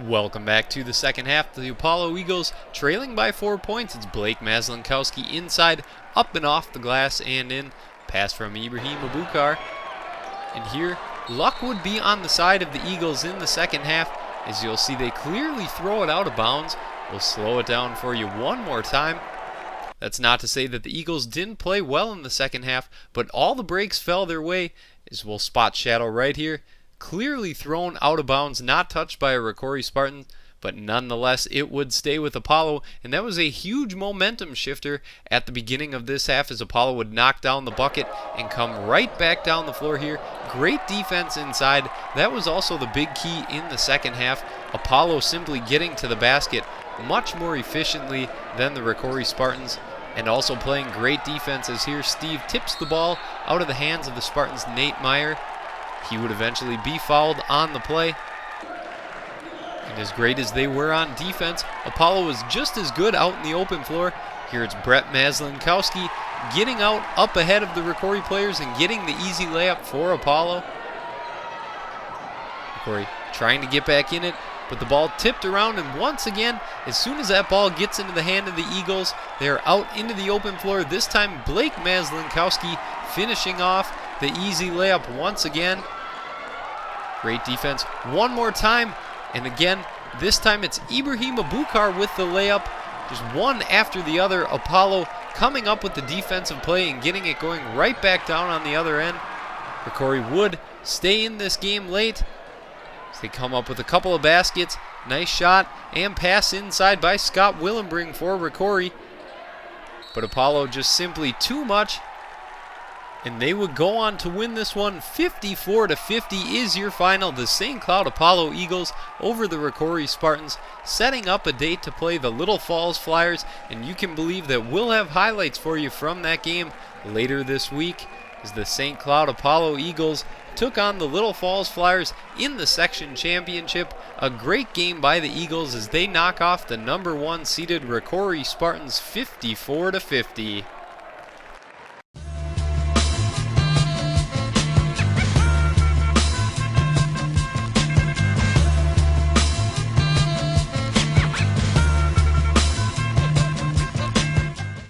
Welcome back to the second half. The Apollo Eagles trailing by 4 points. It's Blake Maslinkowski inside, up and off the glass and in. Pass from Ibrahim Abukar. And here, luck would be on the side of the Eagles in the second half. As you'll see, they clearly throw it out of bounds. We'll slow it down for you one more time. That's not to say that the Eagles didn't play well in the second half, but all the breaks fell their way. As we'll spot Shadow right here. Clearly thrown out of bounds, not touched by a ROCORI Spartan, but nonetheless it would stay with Apollo, and that was a huge momentum shifter at the beginning of this half as Apollo would knock down the bucket and come right back down the floor here. Great defense inside. That was also the big key in the second half. Apollo simply getting to the basket much more efficiently than the ROCORI Spartans, and also playing great defense as here Steve tips the ball out of the hands of the Spartans' Nate Meyer. He would eventually be fouled on the play. And as great as they were on defense, Apollo was just as good out in the open floor. Here it's Brett Maslinkowski getting out up ahead of the ROCORI players and getting the easy layup for Apollo. ROCORI trying to get back in it, but the ball tipped around, and once again, as soon as that ball gets into the hand of the Eagles, they're out into the open floor. This time Blake Maslinkowski finishing off the easy layup once again. Great defense one more time, and again, this time it's Ibrahim Abukar with the layup. Just one after the other. Apollo coming up with the defensive play and getting it going right back down on the other end. ROCORI would stay in this game late. They come up with a couple of baskets. Nice shot and pass inside by Scott Willenbring for ROCORI. But Apollo just simply too much. And they would go on to win this one. 54-50 is your final. The St. Cloud Apollo Eagles over the ROCORI Spartans, setting up a date to play the Little Falls Flyers. And you can believe that we'll have highlights for you from that game later this week, as the St. Cloud Apollo Eagles took on the Little Falls Flyers in the section championship. A great game by the Eagles as they knock off the #1 seeded ROCORI Spartans 54-50.